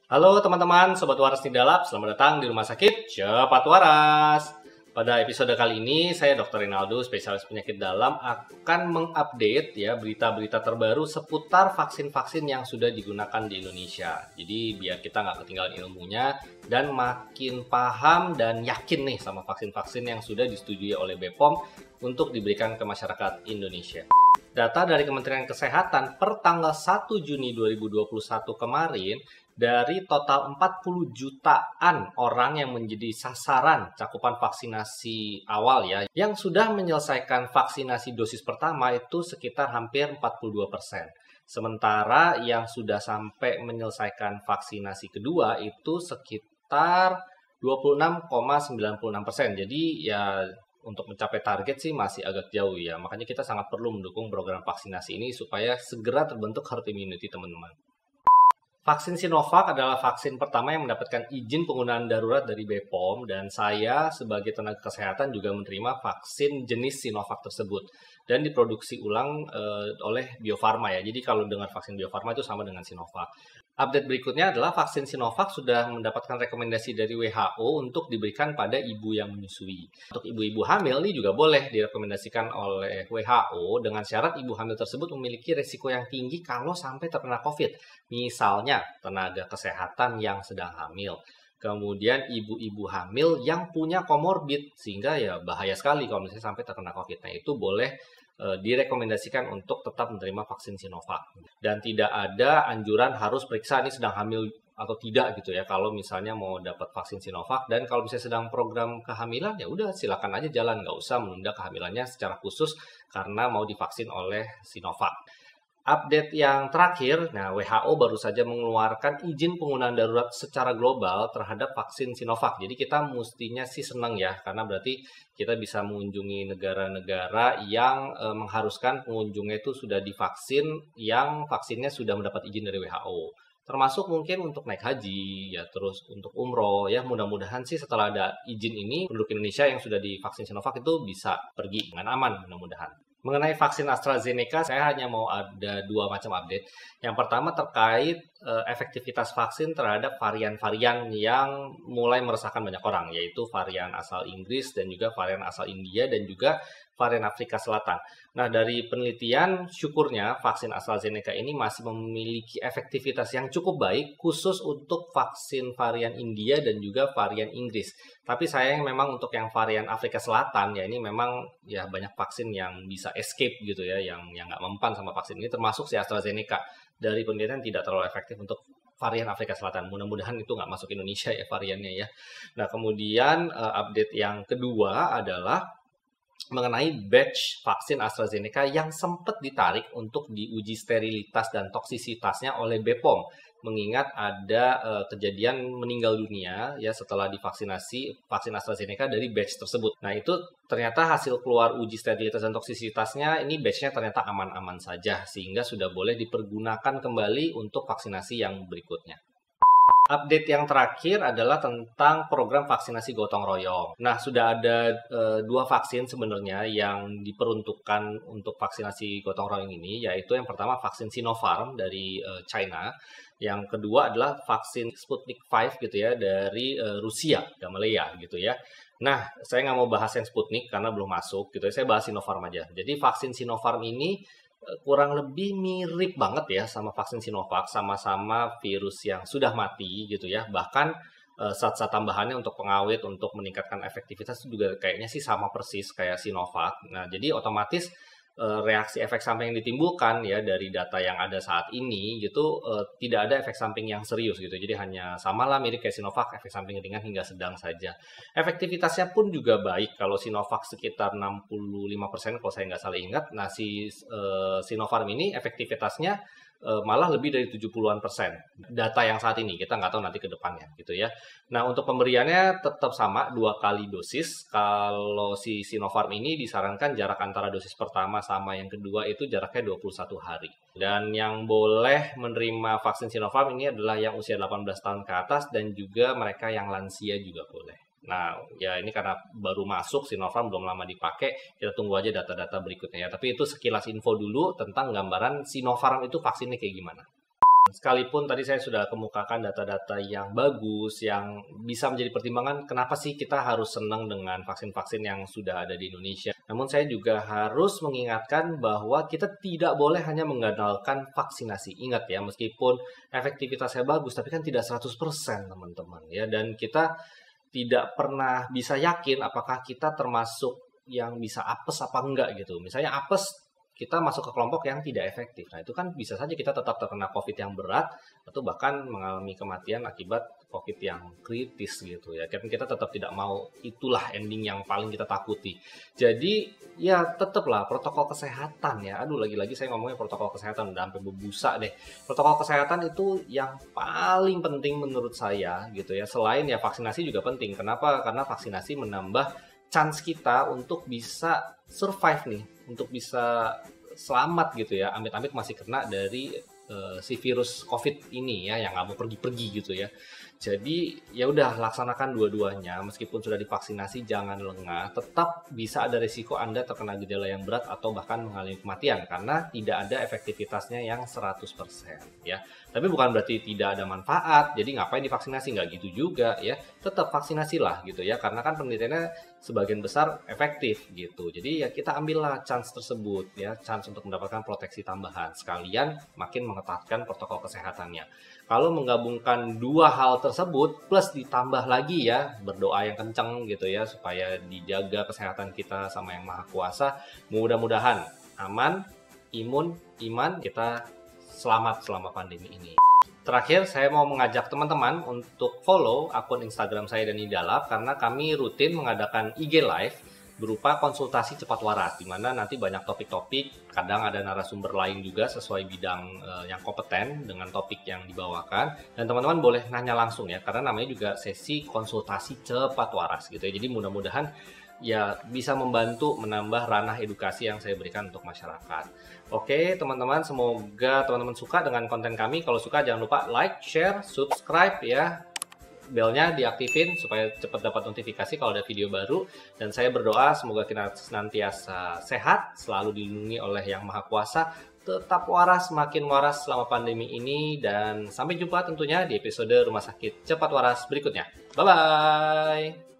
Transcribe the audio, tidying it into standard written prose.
Halo teman-teman, Sobat Waras Nidalab, selamat datang di Rumah Sakit Cepat Waras. Pada episode kali ini, saya Dr. Rinaldo, spesialis penyakit dalam, akan mengupdate ya berita-berita terbaru seputar vaksin-vaksin yang sudah digunakan di Indonesia. Jadi biar kita nggak ketinggalan ilmunya dan makin paham dan yakin nih sama vaksin-vaksin yang sudah disetujui oleh BPOM untuk diberikan ke masyarakat Indonesia. Data dari Kementerian Kesehatan per tanggal 1 Juni 2021 kemarin, dari total 40 jutaan orang yang menjadi sasaran cakupan vaksinasi awal ya, yang sudah menyelesaikan vaksinasi dosis pertama itu sekitar hampir 42%. Sementara yang sudah sampai menyelesaikan vaksinasi kedua itu sekitar 26,96%. Jadi ya untuk mencapai target sih masih agak jauh ya. Makanya kita sangat perlu mendukung program vaksinasi ini supaya segera terbentuk herd immunity, teman-teman. Vaksin Sinovac adalah vaksin pertama yang mendapatkan izin penggunaan darurat dari BPOM, dan saya sebagai tenaga kesehatan juga menerima vaksin jenis Sinovac tersebut dan diproduksi ulang oleh Bio Farma ya. Jadi kalau dengan vaksin Bio Farma itu sama dengan Sinovac. Update berikutnya adalah vaksin Sinovac sudah mendapatkan rekomendasi dari WHO untuk diberikan pada ibu yang menyusui. Untuk ibu-ibu hamil ini juga boleh direkomendasikan oleh WHO dengan syarat ibu hamil tersebut memiliki risiko yang tinggi kalau sampai terkena COVID. Misalnya tenaga kesehatan yang sedang hamil. Kemudian ibu-ibu hamil yang punya komorbid, sehingga ya bahaya sekali kalau misalnya sampai terkena COVID. Nah itu boleh direkomendasikan untuk tetap menerima vaksin Sinovac. Dan tidak ada anjuran harus periksa ini sedang hamil atau tidak gitu ya kalau misalnya mau dapat vaksin Sinovac. Dan kalau misalnya sedang program kehamilan ya udah silakan aja jalan, nggak usah menunda kehamilannya secara khusus karena mau divaksin oleh Sinovac. Update yang terakhir, nah WHO baru saja mengeluarkan izin penggunaan darurat secara global terhadap vaksin Sinovac. Jadi kita mestinya sih senang ya, karena berarti kita bisa mengunjungi negara-negara yang mengharuskan pengunjungnya itu sudah divaksin, yang vaksinnya sudah mendapat izin dari WHO. Termasuk mungkin untuk naik haji, ya terus untuk umroh, ya mudah-mudahan sih setelah ada izin ini, penduduk Indonesia yang sudah divaksin Sinovac itu bisa pergi dengan aman mudah-mudahan. Mengenai vaksin AstraZeneca, saya hanya mau ada dua macam update. Yang pertama terkait efektivitas vaksin terhadap varian-varian yang mulai meresahkan banyak orang, yaitu varian asal Inggris dan juga varian asal India dan juga varian Afrika Selatan. Nah, dari penelitian, syukurnya vaksin AstraZeneca ini masih memiliki efektivitas yang cukup baik, khusus untuk vaksin varian India dan juga varian Inggris. Tapi sayang memang untuk yang varian Afrika Selatan, ya ini memang ya banyak vaksin yang bisa escape gitu ya, yang nggak mempan sama vaksin ini, termasuk si AstraZeneca. Dari penelitian tidak terlalu efektif untuk varian Afrika Selatan. Mudah-mudahan itu nggak masuk Indonesia ya variannya ya. Nah, kemudian update yang kedua adalah mengenai batch vaksin AstraZeneca yang sempat ditarik untuk diuji sterilitas dan toksisitasnya oleh BPOM, mengingat ada kejadian meninggal dunia ya setelah divaksinasi vaksin AstraZeneca dari batch tersebut. Nah itu ternyata hasil keluar uji sterilitas dan toksisitasnya, ini batchnya ternyata aman-aman saja, sehingga sudah boleh dipergunakan kembali untuk vaksinasi yang berikutnya. Update yang terakhir adalah tentang program vaksinasi gotong royong. Nah, sudah ada dua vaksin sebenarnya yang diperuntukkan untuk vaksinasi gotong royong ini, yaitu yang pertama vaksin Sinopharm dari China, yang kedua adalah vaksin Sputnik 5 gitu ya dari Rusia, Gamaleya gitu ya. Nah, saya nggak mau bahas yang Sputnik karena belum masuk gitu ya, saya bahas Sinopharm aja. Jadi vaksin Sinopharm ini kurang lebih mirip banget ya sama vaksin Sinovac, sama-sama virus yang sudah mati gitu ya. Bahkan zat-zat tambahannya untuk pengawet, untuk meningkatkan efektivitas juga kayaknya sih sama persis kayak Sinovac. Nah, jadi otomatis reaksi efek samping yang ditimbulkan ya dari data yang ada saat ini gitu tidak ada efek samping yang serius gitu. Jadi hanya samalah mirip kayak Sinovac, efek samping ringan hingga sedang saja. Efektivitasnya pun juga baik. Kalau Sinovac sekitar 65% kalau saya nggak salah ingat. Nah si Sinopharm ini efektivitasnya malah lebih dari 70-an%. Data yang saat ini, kita nggak tahu nanti ke depannya gitu ya. Nah, untuk pemberiannya tetap sama 2 kali dosis. Kalau si Sinopharm ini disarankan jarak antara dosis pertama sama yang kedua itu jaraknya 21 hari. Dan yang boleh menerima vaksin Sinopharm ini adalah yang usia 18 tahun ke atas dan juga mereka yang lansia juga boleh. Nah, ya ini karena baru masuk, Sinopharm belum lama dipakai, kita tunggu aja data-data berikutnya ya. Tapi itu sekilas info dulu tentang gambaran Sinopharm itu vaksinnya kayak gimana. Sekalipun tadi saya sudah kemukakan data-data yang bagus, yang bisa menjadi pertimbangan kenapa sih kita harus senang dengan vaksin-vaksin yang sudah ada di Indonesia. Namun saya juga harus mengingatkan bahwa kita tidak boleh hanya mengandalkan vaksinasi. Ingat ya, meskipun efektivitasnya bagus, tapi kan tidak 100% teman-teman ya. Dan kita tidak pernah bisa yakin apakah kita termasuk yang bisa apes apa enggak gitu. Misalnya apes, kita masuk ke kelompok yang tidak efektif. Nah, itu kan bisa saja kita tetap terkena COVID yang berat atau bahkan mengalami kematian akibat COVID yang kritis gitu ya. Kan kita tetap tidak mau, itulah ending yang paling kita takuti. Jadi ya tetaplah protokol kesehatan ya. Aduh, lagi-lagi saya ngomongnya protokol kesehatan udah sampai berbusa deh. Protokol kesehatan itu yang paling penting menurut saya gitu ya. Selain ya vaksinasi juga penting. Kenapa? Karena vaksinasi menambah chance kita untuk bisa survive nih, untuk bisa selamat gitu ya, amit-amit masih kena dari si virus COVID ini ya, yang nggak mau pergi-pergi gitu ya. Jadi ya udah laksanakan dua-duanya, meskipun sudah divaksinasi jangan lengah, tetap bisa ada risiko Anda terkena gejala yang berat atau bahkan mengalami kematian karena tidak ada efektivitasnya yang 100% ya. Tapi bukan berarti tidak ada manfaat, jadi ngapain divaksinasi, nggak gitu juga ya. Tetap vaksinasilah gitu ya, karena kan penelitiannya sebagian besar efektif gitu. Jadi ya kita ambillah chance tersebut ya, chance untuk mendapatkan proteksi tambahan. Sekalian makin mengetatkan protokol kesehatannya. Kalau menggabungkan dua hal tersebut plus ditambah lagi ya berdoa yang kencang gitu ya supaya dijaga kesehatan kita sama Yang Maha Kuasa, mudah-mudahan aman, imun, iman, kita selamat selama pandemi ini. Terakhir, saya mau mengajak teman-teman untuk follow akun Instagram saya dan Idalab karena kami rutin mengadakan IG Live berupa konsultasi cepat waras, di mana nanti banyak topik-topik, kadang ada narasumber lain juga sesuai bidang yang kompeten dengan topik yang dibawakan, dan teman-teman boleh nanya langsung ya, karena namanya juga sesi konsultasi cepat waras gitu ya. Jadi mudah-mudahan ya bisa membantu menambah ranah edukasi yang saya berikan untuk masyarakat. Oke teman-teman, semoga teman-teman suka dengan konten kami. Kalau suka jangan lupa like, share, subscribe ya. Belnya diaktifin supaya cepat dapat notifikasi kalau ada video baru. Dan saya berdoa semoga kita senantiasa sehat, selalu dilindungi oleh Yang Maha Kuasa, tetap waras, makin waras selama pandemi ini. Dan sampai jumpa tentunya di episode Rumah Sakit Cepat Waras berikutnya. Bye-bye!